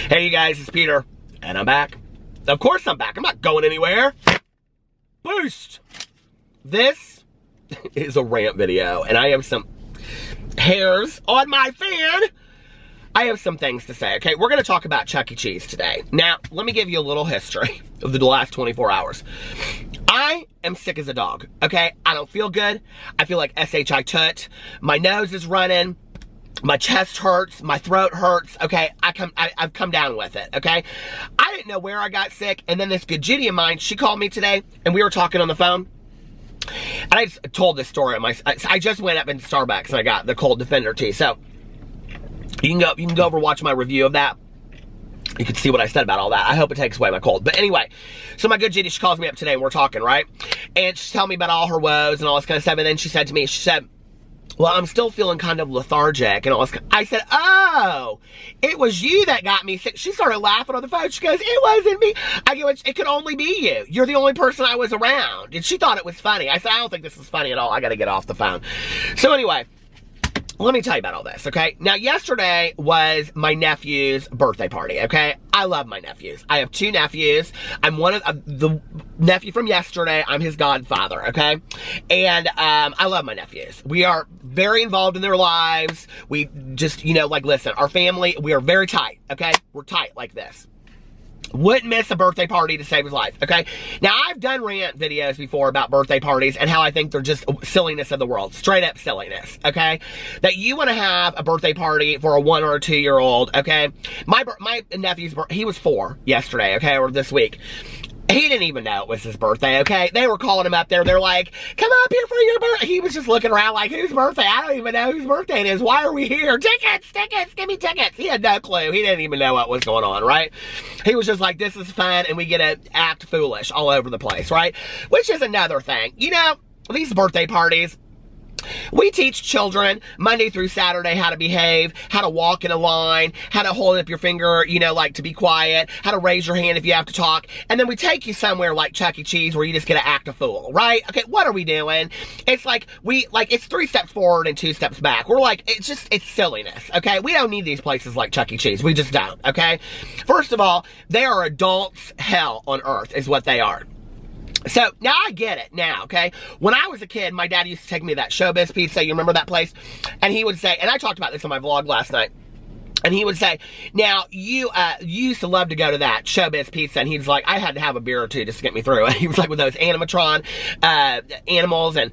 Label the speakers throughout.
Speaker 1: Hey you guys, it's Peter, and I'm back. Of course I'm back. I'm not going anywhere. Boost! This is a rant video, and I have some hairs on my fan. I have some things to say, okay? We're going to talk about Chuck E. Cheese today. Now, let me give you a little history of the last 24 hours. I am sick as a dog, okay? I don't feel good. I feel like S.H.I. Tut. My nose is running. My chest hurts, my throat hurts, okay? I've come down with it, okay? I didn't know where I got sick, and then this good Judy of mine, she called me today, and we were talking on the phone, and I just told this story. I just went up in Starbucks, and I got the Cold Defender tea, so you can go over and watch my review of that. You can see what I said about all that. I hope it takes away my cold. But anyway, so my good Judy, she calls me up today, and we're talking, right? And she's telling me about all her woes and all this kind of stuff, and then she said to me, she said, well, I'm still feeling kind of lethargic and all this. I said, oh, it was you that got me sick. She started laughing on the phone. She goes, it wasn't me. I go, it could only be you. You're the only person I was around. And she thought it was funny. I said, I don't think this is funny at all. I got to get off the phone. So anyway, let me tell you about all this, okay? Now, yesterday was my nephew's birthday party, okay? I love my nephews. I have two nephews. I'm one of the nephew from yesterday. I'm his godfather, okay? And I love my nephews. We are very involved in their lives. We just, like, listen, our family, we are very tight, okay? We're tight like this. Wouldn't miss a birthday party to save his life, okay? Now, I've done rant videos before about birthday parties and how I think they're just silliness of the world. Straight up silliness, okay? That you want to have a birthday party for a 1 or a 2-year-old, okay? My nephew's, he was 4 yesterday, okay, or this week. He didn't even know it was his birthday, okay? They were calling him up there. They're like, come up here for your birthday. He was just looking around like, whose birthday? I don't even know whose birthday it is. Why are we here? Tickets, give me tickets. He had no clue. He didn't even know what was going on, right? He was just like, this is fun, and we get to act foolish all over the place, right? Which is another thing. These birthday parties, we teach children Monday through Saturday how to behave, how to walk in a line, how to hold up your finger, like to be quiet, how to raise your hand if you have to talk. And then we take you somewhere like Chuck E. Cheese where you just get to act a fool, right? Okay, what are we doing? It's like, it's 3 steps forward and 2 steps back. We're like, it's silliness, okay? We don't need these places like Chuck E. Cheese. We just don't, okay? First of all, they are adults' hell on earth is what they are. So, now I get it now, okay? When I was a kid, my dad used to take me to that Showbiz Pizza. You remember that place? And he would say, and I talked about this on my vlog last night, and he would say, now, you used to love to go to that Showbiz Pizza, and he was like, I had to have a beer or two just to get me through. And he was like, with those animatron animals and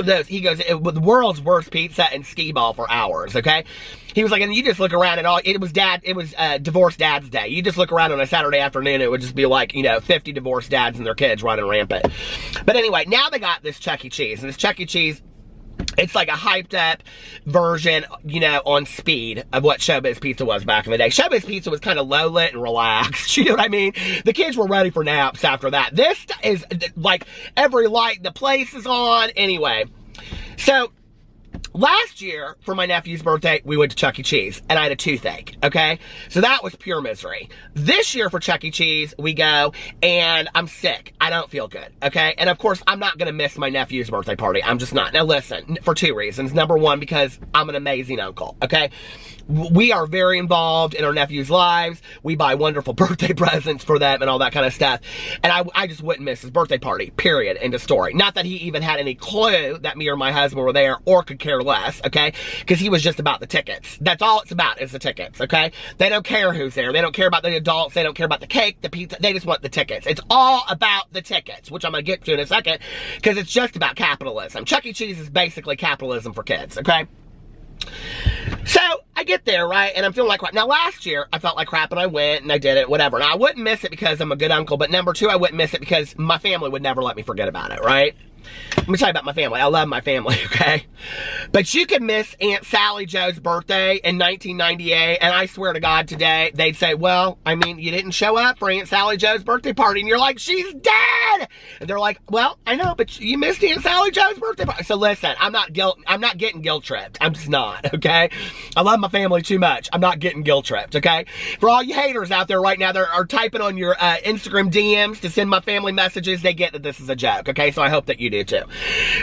Speaker 1: those, he goes, it was the world's worst pizza and skee ball for hours, okay? He was like, and you just look around and it was divorced dad's day. You just look around on a Saturday afternoon, it would just be like, 50 divorced dads and their kids running rampant. But anyway, now they got this Chuck E. Cheese, and this Chuck E. Cheese, it's like a hyped up version, on speed of what Showbiz Pizza was back in the day. Showbiz Pizza was kind of low lit and relaxed. You know what I mean? The kids were ready for naps after that. This is like every light, the place is on. Anyway, so last year, for my nephew's birthday, we went to Chuck E. Cheese, and I had a toothache, okay? So that was pure misery. This year for Chuck E. Cheese, we go, and I'm sick. I don't feel good, okay? And of course, I'm not gonna miss my nephew's birthday party. I'm just not. Now listen, for 2 reasons. Number one, because I'm an amazing uncle, okay? We are very involved in our nephew's lives. We buy wonderful birthday presents for them and all that kind of stuff. And I just wouldn't miss his birthday party, period, end of story. Not that he even had any clue that me or my husband were there or could care less, okay? Because he was just about the tickets. That's all it's about is the tickets, okay? They don't care who's there. They don't care about the adults. They don't care about the cake, the pizza. They just want the tickets. It's all about the tickets, which I'm going to get to in a second, because it's just about capitalism. Chuck E. Cheese is basically capitalism for kids, okay? So, I get there, right, and I'm feeling like crap. Now, last year, I felt like crap, and I went, and I did it, whatever. Now, I wouldn't miss it because I'm a good uncle, but number 2, I wouldn't miss it because my family would never let me forget about it, right? Let me tell you about my family. I love my family, okay? But you could miss Aunt Sally Joe's birthday in 1998, and I swear to God today, they'd say, well, I mean, you didn't show up for Aunt Sally Joe's birthday party, and you're like, she's dead! And they're like, well, I know, but you missed Aunt Sally Joe's birthday party. So listen, I'm not getting guilt-tripped. I'm just not, okay? I love my family too much. I'm not getting guilt-tripped, okay? For all you haters out there right now that are typing on your Instagram DMs to send my family messages, they get that this is a joke, okay? So I hope that you do too.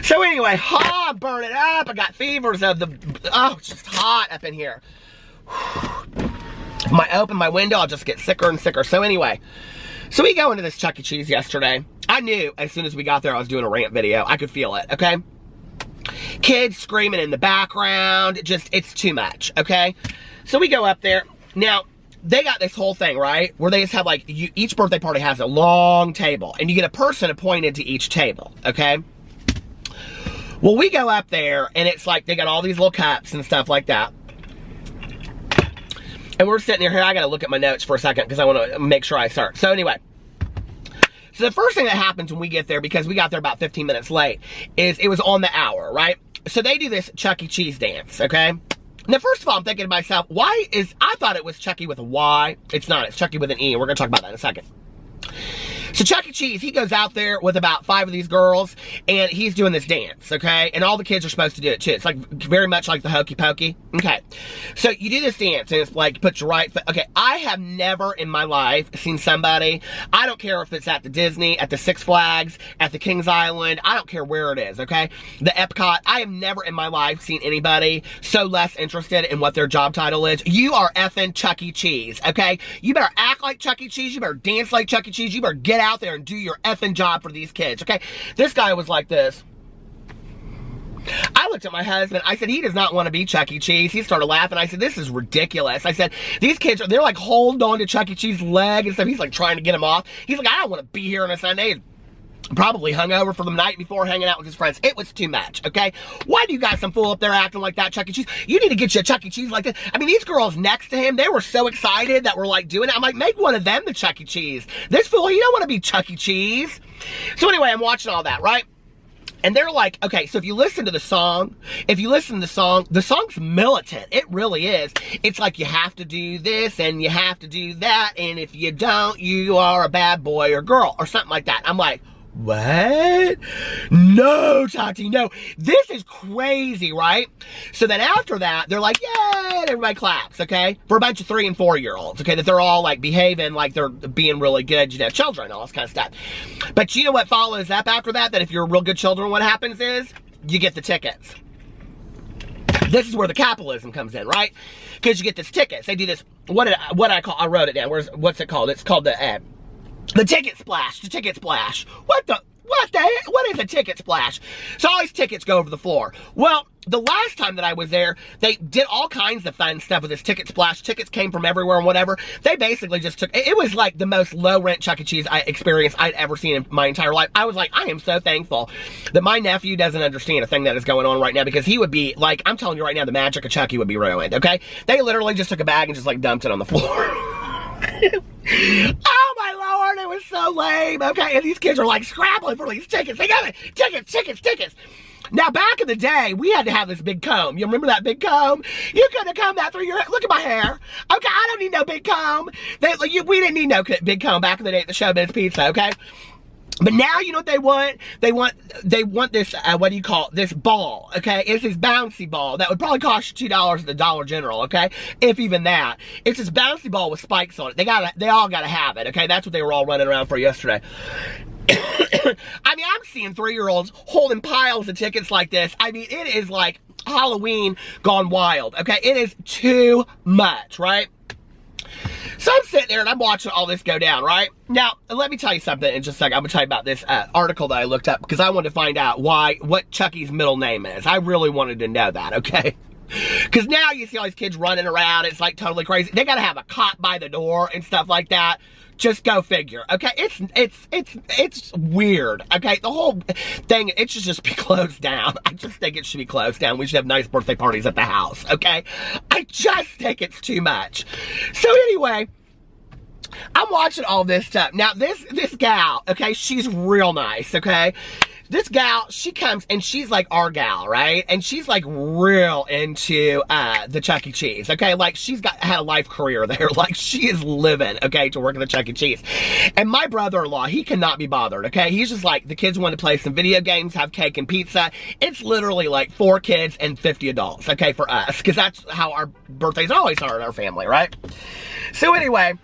Speaker 1: So anyway, I'm burning up. I got fevers of the, it's just hot up in here. If I open my window, I'll just get sicker and sicker. So anyway, so we go into this Chuck E. Cheese yesterday. I knew as soon as we got there I was doing a rant video. I could feel it, okay? Kids screaming in the background, just, it's too much, okay? So we go up there. Now, they got this whole thing, right? Where they just have like, each birthday party has a long table, and you get a person appointed to each table, okay? Well, we go up there, and it's like, they got all these little cups and stuff like that. And we're sitting here, I gotta look at my notes for a second, because I want to make sure I start. So anyway, so the first thing that happens when we get there, because we got there about 15 minutes late, is it was on the hour, right? So they do this Chuck E. Cheese dance, okay? Now, first of all, I'm thinking to myself, I thought it was Chucky with a Y. It's not, it's Chucky with an E, and we're gonna talk about that in a second. So Chuck E. Cheese, he goes out there with about 5 of these girls, and he's doing this dance, okay? And all the kids are supposed to do it too. It's like very much like the Hokey Pokey. Okay. So you do this dance, and it's like, put your right foot. Okay, I have never in my life seen somebody, I don't care if it's at the Disney, at the Six Flags, at the Kings Island, I don't care where it is, okay? The Epcot, I have never in my life seen anybody so less interested in what their job title is. You are effing Chuck E. Cheese, okay? You better act like Chuck E. Cheese, you better dance like Chuck E. Cheese, you better get out there and do your effing job for these kids, okay? This guy was like this. I looked at my husband, I said, he does not want to be Chuck E. Cheese. He started laughing. I said, this is ridiculous. I said, these kids, they're like holding on to Chuck E. Cheese's leg and stuff. He's like trying to get him off. He's like, I don't want to be here on a Sunday. Probably hungover from the night before, hanging out with his friends. It was too much, okay? Why do you got some fool up there acting like that, Chuck E. Cheese? You need to get you a Chuck E. Cheese like this. I mean, these girls next to him, they were so excited that we're like doing it. I'm like, make one of them the Chuck E. Cheese. This fool, he don't want to be Chuck E. Cheese. So anyway, I'm watching all that, right? And they're like, okay, so if you listen to the song, the song's militant. It really is. It's like you have to do this and you have to do that, and if you don't, you are a bad boy or girl or something like that. I'm like, what? No, Tati, no. This is crazy, right? So then after that, they're like, yay, and everybody claps, okay? For a bunch of 3- and 4-year-olds, okay? That they're all like behaving like they're being really good, you know, children, all this kind of stuff. But you know what follows up after that? That if you're real good children, what happens is you get the tickets. This is where the capitalism comes in, right? Because you get this tickets. They do this, I wrote it down. What's it called? It's called the ticket splash, the ticket splash. What is a ticket splash? So all these tickets go over the floor. Well, the last time that I was there, they did all kinds of fun stuff with this ticket splash. Tickets came from everywhere and whatever. They basically just took, it was like the most low-rent Chuck E. Cheese experience I'd ever seen in my entire life. I was like, I am so thankful that my nephew doesn't understand a thing that is going on right now, because he would be, like, I'm telling you right now, the magic of Chucky would be ruined, okay? They literally just took a bag and just, like, dumped it on the floor. Oh my Lord, it was so lame, okay? And these kids are like scrabbling for these tickets. They got it, tickets. Now, back in the day, we had to have this big comb. You remember that big comb? You couldn't have combed that through your hair. Look at my hair. Okay, I don't need no big comb. We didn't need no big comb back in the day at the Showbiz Pizza, okay? But now, you know what they want? They want this, what do you call it? This ball, okay? It's this bouncy ball that would probably cost you $2 at the Dollar General, okay? If even that. It's this bouncy ball with spikes on it. They all gotta have it, okay? That's what they were all running around for yesterday. I mean, I'm seeing 3-year-olds holding piles of tickets like this. I mean, it is like Halloween gone wild, okay? It is too much, right? So I'm sitting there and I'm watching all this go down, right? Now, let me tell you something in just a second. I'm going to tell you about this article that I looked up, because I wanted to find out what Chucky's middle name is. I really wanted to know that, okay? Because now you see all these kids running around. It's like totally crazy. They got to have a cop by the door and stuff like that. Just go figure, okay? It's weird, okay? The whole thing, it should just be closed down. I just think it should be closed down. We should have nice birthday parties at the house, okay? I just think it's too much. So anyway, I'm watching all this stuff. Now, this gal, okay, she's real nice, okay? This gal, she comes and she's like our gal, right? And she's like real into the Chuck E. Cheese, okay? Like she's had a life career there. Like she is living, okay, to work at the Chuck E. Cheese. And my brother-in-law, he cannot be bothered, okay? He's just like, the kids want to play some video games, have cake and pizza. It's literally like 4 kids and 50 adults, okay, for us. Because that's how our birthdays always are in our family, right? So anyway,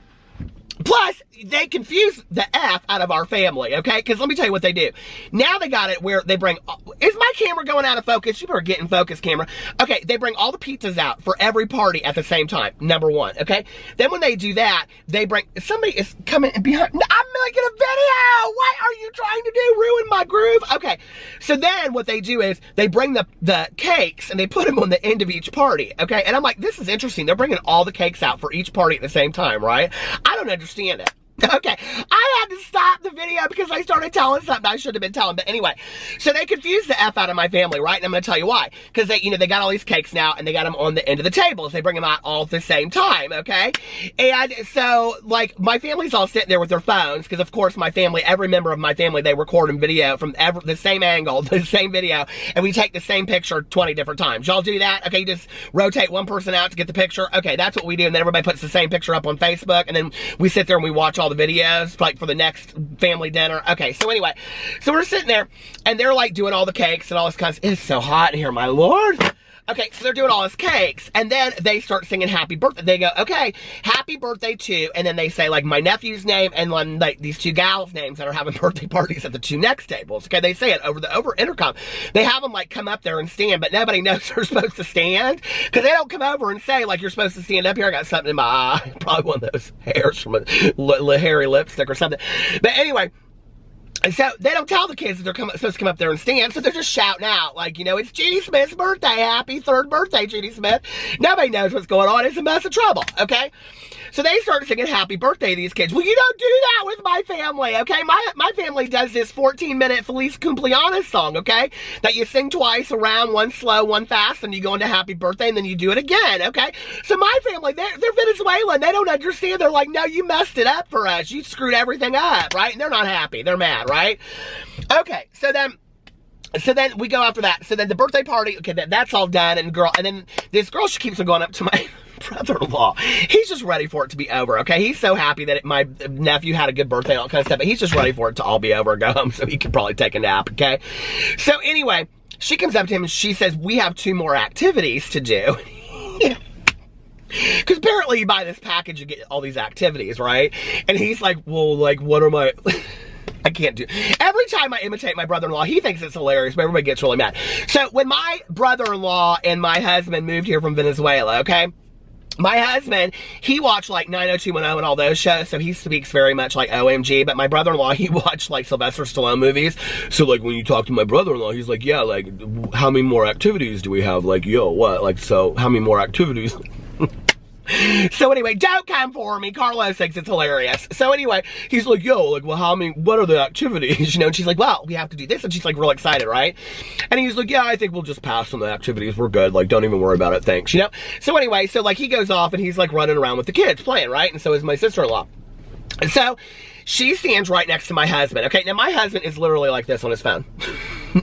Speaker 1: Plus, they confuse the F out of our family, okay? Because let me tell you what they do. Now they got it where they bring... Is my camera going out of focus? You better get in focus, camera. Okay, they bring all the pizzas out for every party at the same time, number one, okay? Then when they do that, they bring... Somebody is coming behind... I'm making a video! What are you trying to do? Ruin my groove? Okay, so then what they do is they bring the cakes and they put them on the end of each party, okay? And I'm like, this is interesting. They're bringing all the cakes out for each party at the same time, right? I don't understand it. Okay, I had to stop the video because I started telling something I should have been telling. But anyway, so they confused the F out of my family, right? And I'm going to tell you why. Because they, they got all these cakes now and they got them on the end of the tables. They bring them out all at the same time, okay? And so, like, my family's all sitting there with their phones because, of course, my family, every member of my family, they record a video from the same angle, the same video, and we take the same picture 20 different times. Y'all do that? Okay, you just rotate one person out to get the picture. Okay, that's what we do. And then everybody puts the same picture up on Facebook, and then we sit there and we watch all the videos like for the next family dinner. Okay, so anyway, so we're sitting there and they're like doing all the cakes and all this kind of stuff. It's so hot in here, my lord. Okay, so they're doing all this cakes and then they start singing happy birthday. They go, okay, happy birthday to, and then they say like my nephew's name and like these two gals' names that are having birthday parties at the two next tables. Okay, they say it over intercom. They have them like come up there and stand, but nobody knows they're supposed to stand because they don't come over and say like you're supposed to stand up here. I got something in my eye, probably one of those hairs from a hairy lipstick or something. But anyway. And so they don't tell the kids that they're supposed to come up there and stand, so they're just shouting out, like, it's Judy Smith's birthday. Happy 3rd birthday, Judy Smith. Nobody knows what's going on. It's a mess of trouble, okay? So they started singing happy birthday to these kids. Well, you don't do that with my family, okay? My family does this 14-minute Feliz Cumpleaños song, okay? That you sing twice around, one slow, one fast, and you go into happy birthday, and then you do it again, okay? So my family, they're Venezuelan. They don't understand. They're like, no, you messed it up for us. You screwed everything up, right? And they're not happy. They're mad, right? Okay, so then we go after that. So then the birthday party, okay, that's all done, and then this girl, she keeps on going up to my brother-in-law. He's just ready for it to be over, okay? He's so happy that my nephew had a good birthday and all kind of stuff, but he's just ready for it to all be over and go home so he could probably take a nap, okay? So anyway, she comes up to him and she says, we have 2 more activities to do. Because apparently you buy this package, you get all these activities, right? And he's like, well, like, what are my... I can't do. Every time I imitate my brother-in-law, he thinks it's hilarious, but everybody gets really mad. So when my brother-in-law and my husband moved here from Venezuela, okay? My husband, he watched like 90210 and all those shows, so he speaks very much like OMG, but my brother-in-law, he watched like Sylvester Stallone movies. So like when you talk to my brother-in-law, he's like, yeah, like how many more activities do we have? Like, yo, what? Like, so how many more activities? So anyway, don't come for me. Carlos thinks it's hilarious. So anyway, he's like, yo, like, well, what are the activities? And she's like, well, we have to do this. And she's like real excited, right? And he's like, yeah, I think we'll just pass on the activities. We're good. Like, don't even worry about it. Thanks, So anyway, so like he goes off and he's like running around with the kids playing, right? And so is my sister-in-law. And so she stands right next to my husband, okay? Now my husband is literally like this on his phone.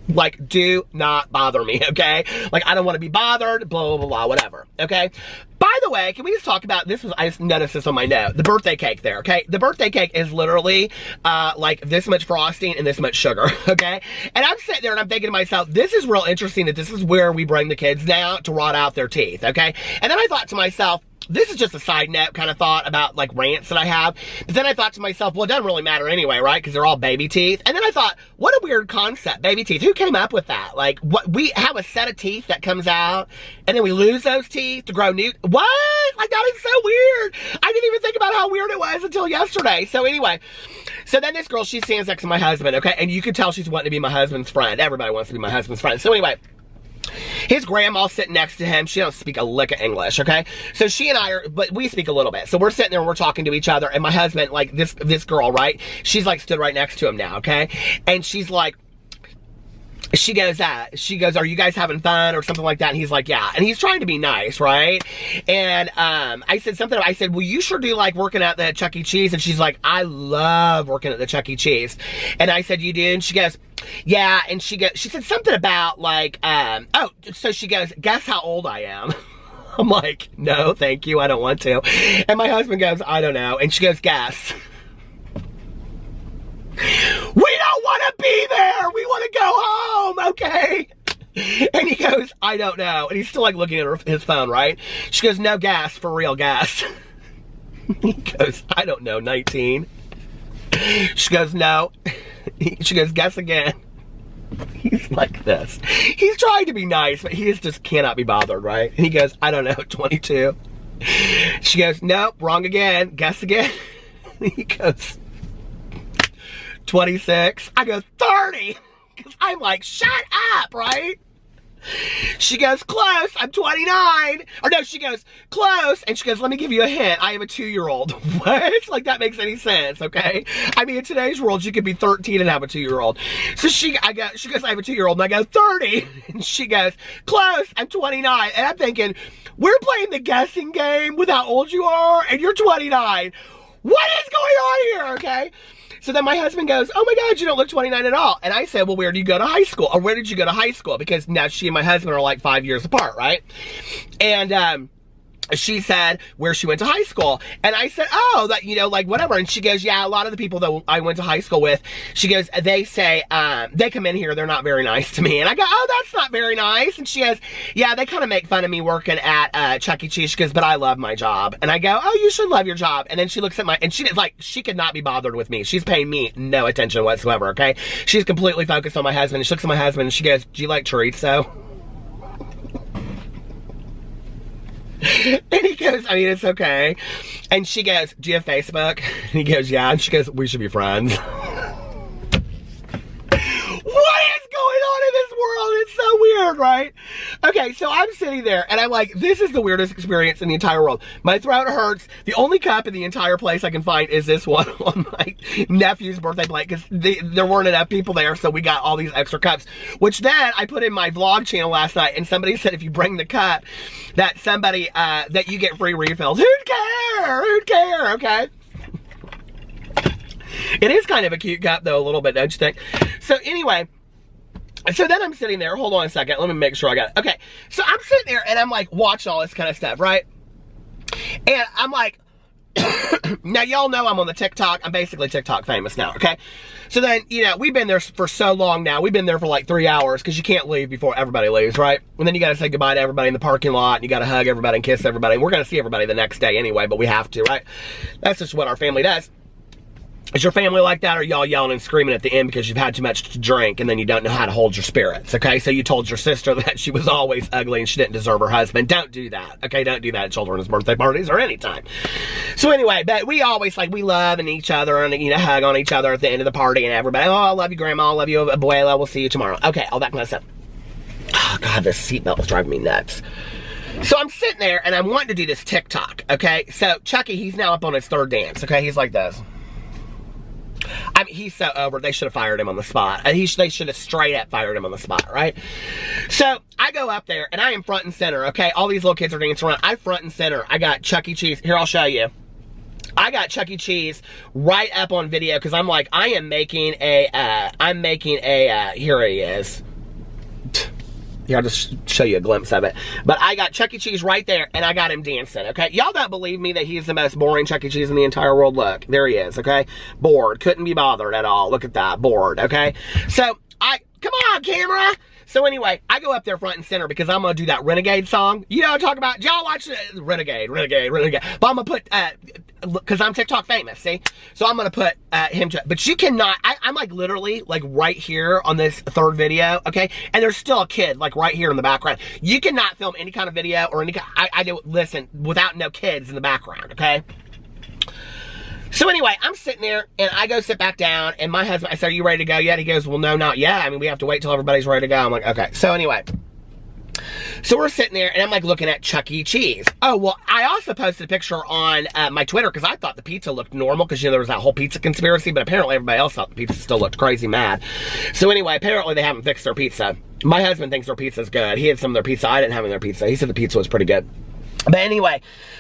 Speaker 1: Like, do not bother me, okay? Like, I don't want to be bothered, blah, blah, blah, blah, whatever, okay? By the way, can we just talk about, I just noticed this on my note, the birthday cake there, okay? The birthday cake is literally, like, this much frosting and this much sugar, okay? And I'm sitting there and I'm thinking to myself, this is real interesting that this is where we bring the kids now to rot out their teeth, okay? And then I thought to myself, this is just a side note kind of thought about like rants that I have. But then I thought to myself, well, it doesn't really matter anyway, right? Because they're all baby teeth. And then I thought, what a weird concept, baby teeth. Who came up with that? Like, what, we have a set of teeth that comes out and then we lose those teeth to grow new. What? Like, that is so weird. I didn't even think about how weird it was until yesterday. So anyway, so then this girl, she stands next to my husband, okay? And you could tell she's wanting to be my husband's friend. Everybody wants to be my husband's friend. So anyway, his grandma's sitting next to him. She don't speak a lick of English, okay? So she and I but we speak a little bit. So we're sitting there and we're talking to each other. And my husband, like this girl, right? She's like stood right next to him now, okay? And she's like, she goes, are you guys having fun or something like that? And he's like, yeah. And he's trying to be nice, right? And I said, well, you sure do like working at the Chuck E. Cheese. And she's like, I love working at the Chuck E. Cheese. And I said, you do? And she goes, yeah. And she said something about like, so she goes, guess how old I am? I'm like, no, thank you. I don't want to. And my husband goes, I don't know. And she goes, guess. We don't want to be there. We want to go home, okay? And he goes, I don't know. And he's still like looking at his phone, right? She goes, no gas, for real gas. He goes, I don't know, 19. She goes, no. She goes, guess again. He's like this. He's trying to be nice, but he just cannot be bothered, right? And he goes, I don't know, 22. She goes, nope, wrong again. Guess again. He goes, 26. I go, 30. Because I'm like, shut up, right? She goes, close, I'm 29. Or no, she goes, close. And she goes, let me give you a hint. I have a 2-year-old. What? Like, that makes any sense, okay? I mean, in today's world, you could be 13 and have a 2-year-old. So she goes, I have a 2-year-old. And I go, 30. And she goes, close, I'm 29. And I'm thinking, we're playing the guessing game with how old you are, and you're 29. What is going on here, okay? So then my husband goes, oh my God, you don't look 29 at all. And I said, well, where do you go to high school? Or where did you go to high school? Because now she and my husband are like 5 years apart, right? And she said where she went to high school. And I said, oh, that, you know, like whatever. And she goes, yeah, a lot of the people that I went to high school with, she goes, they say, they come in here, they're not very nice to me. And I go, oh, that's not very nice. And she goes, yeah, they kind of make fun of me working at Chucky E. Cheese. She goes, but I love my job. And I go, oh, you should love your job. And then she looks at and she did, like, she could not be bothered with me. She's paying me no attention whatsoever, okay? She's completely focused on my husband. And she looks at my husband and she goes, do you like chorizo? And he goes, I mean, it's okay. And she goes, do you have Facebook? And he goes, yeah. And she goes, we should be friends. What is going on in this world? It's so weird, right? Okay, so I'm sitting there and I'm like, this is the weirdest experience in the entire world. My throat hurts. The only cup in the entire place I can find is this one on my nephew's birthday plate because there weren't enough people there, so we got all these extra cups, which then I put in my vlog channel last night, and somebody said if you bring the cup that somebody, that you get free refills. Who'd care? Who'd care, okay? It is kind of a cute cup, though, a little bit, don't you think? So anyway, so then I'm sitting there. Hold on a second. Let me make sure I got it. Okay, so I'm sitting there, and I'm, like, watching all this kind of stuff, right? And I'm like, now, y'all know I'm on the TikTok. I'm basically TikTok famous now, okay? So then, you know, we've been there for so long now. We've been there for, like, 3 hours, because you can't leave before everybody leaves, right? And then you got to say goodbye to everybody in the parking lot, and you got to hug everybody and kiss everybody. And we're going to see everybody the next day anyway, but we have to, right? That's just what our family does. Is your family like that, or y'all yelling and screaming at the end because you've had too much to drink and then you don't know how to hold your spirits, okay? So you told your sister that she was always ugly and she didn't deserve her husband. Don't do that, okay? Don't do that at children's birthday parties or any time. So anyway, but we always, like, we love each other and, you know, hug on each other at the end of the party and everybody, oh, I love you, Grandma, I love you, Abuela, we'll see you tomorrow. Okay, all that kind of stuff. Oh, God, this seatbelt was driving me nuts. So I'm sitting there and I'm wanting to do this TikTok, okay? So Chucky, he's now up on his third dance, okay? He's like this. I mean, he's so over. They should have fired him on the spot. They should have straight up fired him on the spot, right? So I go up there, and I am front and center, okay? All these little kids are dancing around. I'm front and center. I got Chuck E. Cheese. Here, I'll show you. I got Chuck E. Cheese right up on video, because I'm like, I'm making a, here he is. Here, I'll just show you a glimpse of it. But I got Chuck E. Cheese right there, and I got him dancing, okay? Y'all don't believe me that he's the most boring Chuck E. Cheese in the entire world. Look, there he is, okay? Bored. Couldn't be bothered at all. Look at that. Bored, okay? So, come on, camera! So anyway, I go up there front and center because I'm going to do that Renegade song. You know what I'm talking about? Y'all watch Renegade. But I'm going to put, because I'm TikTok famous, see? So I'm going to put him to, but you cannot, I'm like literally like right here on this third video, okay? And there's still a kid like right here in the background. You cannot film any kind of video or any, I do, listen, without no kids in the background, okay? So anyway, I'm sitting there, and I go sit back down, and my husband, I said, are you ready to go yet? He goes, well, no, not yet. I mean, we have to wait till everybody's ready to go. I'm like, okay. So anyway, so we're sitting there, and I'm like looking at Chuck E. Cheese. Oh, well, I also posted a picture on my Twitter, because I thought the pizza looked normal, because, you know, there was that whole pizza conspiracy, but apparently everybody else thought the pizza still looked crazy mad. So anyway, apparently they haven't fixed their pizza. My husband thinks their pizza's good. He had some of their pizza. I didn't have any of their pizza. He said the pizza was pretty good. But anyway,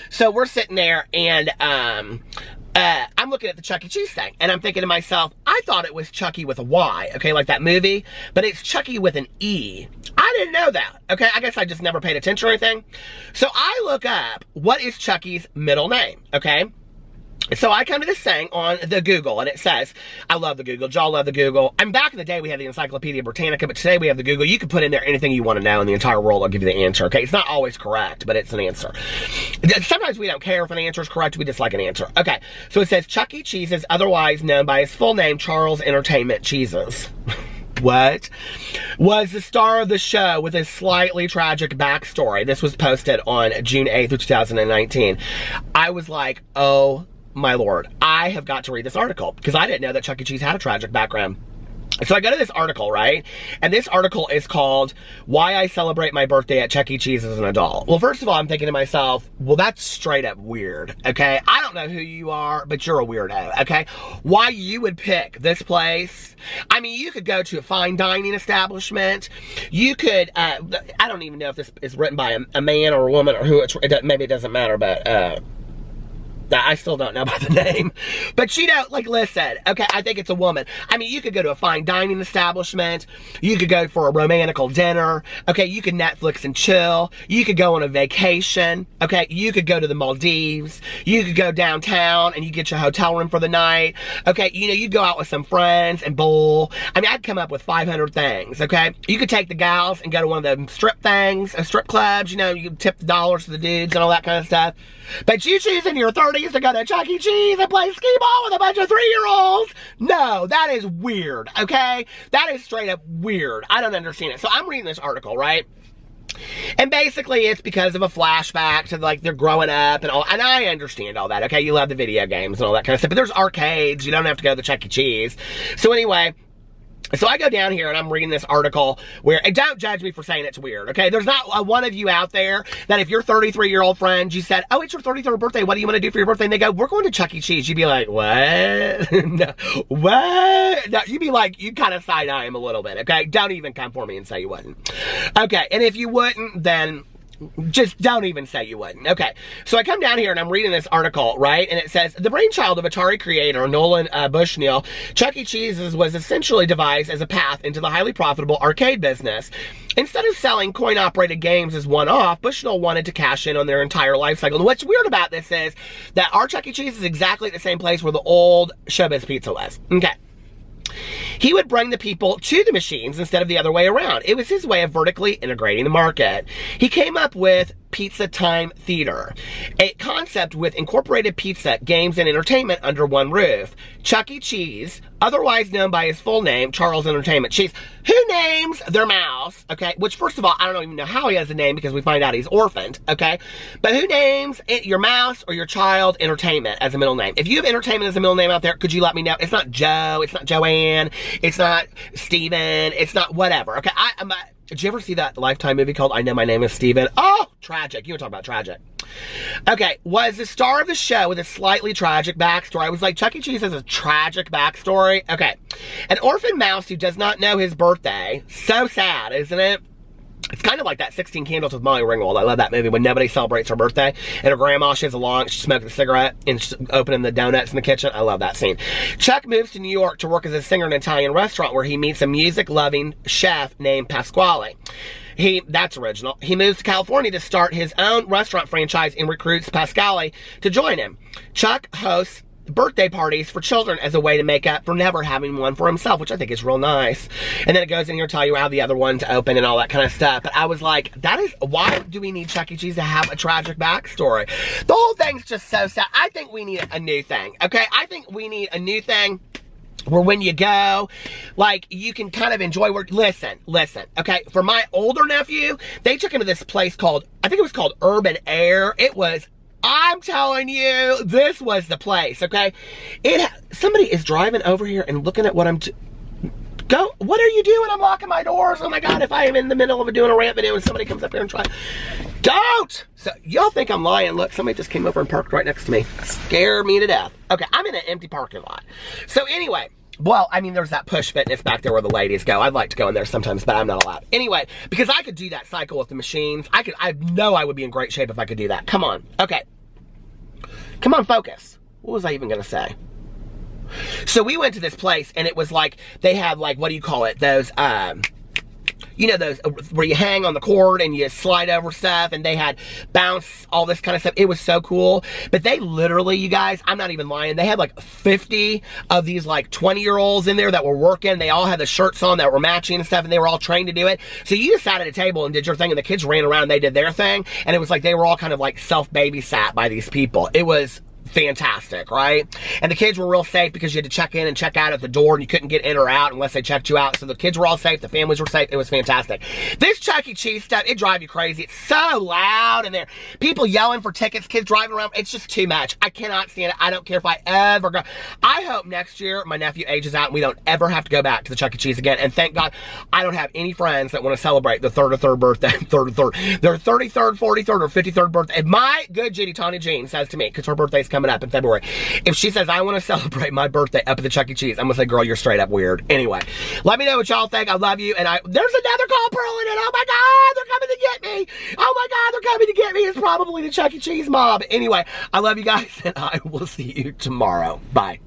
Speaker 1: so we're sitting there, and I'm looking at the Chuck E. Cheese thing, and I'm thinking to myself, I thought it was Chucky with a Y, okay, like that movie, but it's Chucky with an E. I didn't know that, okay? I guess I just never paid attention or anything. So I look up, what is Chucky's middle name, okay? So I come to this thing on the Google, and it says, I love the Google. Y'all love the Google. And back in the day, we had the Encyclopedia Britannica, but today we have the Google. You can put in there anything you want to know in the entire world. I'll give you the answer, okay? It's not always correct, but it's an answer. Sometimes we don't care if an answer is correct. We just like an answer. Okay, so it says, Chucky Cheese's, otherwise known by his full name, Charles Entertainment Cheeses. What? Was the star of the show with a slightly tragic backstory. This was posted on June 8th of 2019. I was like, oh my Lord, I have got to read this article because I didn't know that Chuck E. Cheese had a tragic background. So I go to this article, right? And this article is called, Why I Celebrate My Birthday at Chuck E. Cheese as an Adult. Well, first of all, I'm thinking to myself, well, that's straight up weird, okay? I don't know who you are, but you're a weirdo, okay? Why you would pick this place? I mean, you could go to a fine dining establishment. You could, I don't even know if this is written by a man or a woman or who maybe it doesn't matter, but, I still don't know about the name. But you know, like, listen, okay, I think it's a woman. I mean, you could go to a fine dining establishment. You could go for a romantical dinner. Okay, you could Netflix and chill. You could go on a vacation. Okay, you could go to the Maldives. You could go downtown and you get your hotel room for the night. Okay, you know, you'd go out with some friends and bowl. I mean, I'd come up with 500 things, okay? You could take the gals and go to one of the strip things, strip clubs. You know, you could tip the dollars to the dudes and all that kind of stuff. But you choose in your 30s to go to Chuck E. Cheese and play skee ball with a bunch of 3-year-olds? No, that is weird, okay? That is straight up weird. I don't understand it. So I'm reading this article, right? And basically it's because of a flashback to, like, they're growing up and all, and I understand all that, okay? You love the video games and all that kind of stuff, but there's arcades. You don't have to go to Chuck E. Cheese. So anyway, so I go down here and I'm reading this article where, and don't judge me for saying it's weird, okay? There's not one of you out there that if your 33-year-old friend, you said, oh, it's your 33rd birthday, what do you want to do for your birthday? And they go, we're going to Chuck E. Cheese. You'd be like, what? No, what? No, you'd be like, you kind of side-eye him a little bit, okay? Don't even come for me and say you wouldn't. Okay, and if you wouldn't, then just don't even say you wouldn't. Okay, so I come down here and I'm reading this article, right? And it says, the brainchild of Atari creator Nolan Bushnell, Chuck E. Cheese's was essentially devised as a path into the highly profitable arcade business. Instead of selling coin-operated games as one-off, Bushnell wanted to cash in on their entire life cycle. And what's weird about this is that our Chuck E. Cheese is exactly the same place where the old Showbiz Pizza was. Okay. He would bring the people to the machines instead of the other way around. It was his way of vertically integrating the market. He came up with Pizza Time Theater, a concept with incorporated pizza, games, and entertainment under one roof. Chuck E. Cheese, otherwise known by his full name, Charles Entertainment Cheese. Who names their mouse, okay? Which, first of all, I don't even know how he has a name because we find out he's orphaned, okay? But who names your mouse or your child Entertainment as a middle name? If you have Entertainment as a middle name out there, could you let me know? It's not Joe, it's not Joanne, it's not Steven, it's not whatever, okay? Did you ever see that Lifetime movie called I Know My Name is Steven? Oh, tragic. You want to talk about tragic. Okay, was the star of the show with a slightly tragic backstory. I was like, Chuck E. Cheese has a tragic backstory? Okay. An orphan mouse who does not know his birthday. So sad, isn't it? It's kind of like that 16 Candles with Molly Ringwald. I love that movie when nobody celebrates her birthday and her grandma, she's smoking a cigarette and she's opening the donuts in the kitchen. I love that scene. Chuck moves to New York to work as a singer in an Italian restaurant where he meets a music-loving chef named Pasquale. That's original. He moves to California to start his own restaurant franchise and recruits Pasquale to join him. Chuck hosts birthday parties for children as a way to make up for never having one for himself, which I think is real nice. And then it goes in here to tell you how the other ones open and all that kind of stuff. But I was like, why do we need Chuck E. Cheese to have a tragic backstory? The whole thing's just so sad. I think we need a new thing, okay? I think we need a new thing where when you go, like, you can kind of enjoy work. Listen, okay? For my older nephew, they took him to this place called, I think it was called Urban Air. I'm telling you, this was the place, okay? Somebody is driving over here and looking at what I'm what are you doing? I'm locking my doors. Oh my God, if I am in the middle of doing a rant video and somebody comes up here and don't! So, y'all think I'm lying. Look, somebody just came over and parked right next to me. Scared me to death. Okay, I'm in an empty parking lot. So anyway, well, I mean, there's that Push Fitness back there where the ladies go. I'd like to go in there sometimes, but I'm not allowed. Anyway, because I could do that cycle with the machines. I know I would be in great shape if I could do that. Come on. Okay. Come on, focus. What was I even going to say? So we went to this place, and it was like, they had, like, what do you call it? Those, you know, those where you hang on the cord and you slide over stuff, and they had bounce, all this kind of stuff. It was so cool. But they literally, you guys, I'm not even lying, they had like 50 of these like 20-year-olds in there that were working. They all had the shirts on that were matching and stuff, and they were all trained to do it. So you just sat at a table and did your thing, and the kids ran around and they did their thing, and it was like they were all kind of like self-babysat by these people. It was fantastic, right? And the kids were real safe because you had to check in and check out at the door, and you couldn't get in or out unless they checked you out. So the kids were all safe, the families were safe. It was fantastic. This Chuck E. Cheese stuff, it drives you crazy. It's so loud in there. People yelling for tickets, kids driving around. It's just too much. I cannot stand it. I don't care if I ever go. I hope next year my nephew ages out and we don't ever have to go back to the Chuck E. Cheese again. And thank God I don't have any friends that want to celebrate the third birthday, their 33rd, 43rd, or 53rd birthday. If my good Judy Tawny Jean says to me, because her birthday's coming up in February, if she says, I want to celebrate my birthday up at the Chuck E. Cheese, I'm going to say, girl, you're straight up weird. Anyway, let me know what y'all think. I love you. And there's another call purling in. Oh my God, they're coming to get me. Oh my God, they're coming to get me. It's probably the Chuck E. Cheese mob. Anyway, I love you guys, and I will see you tomorrow. Bye.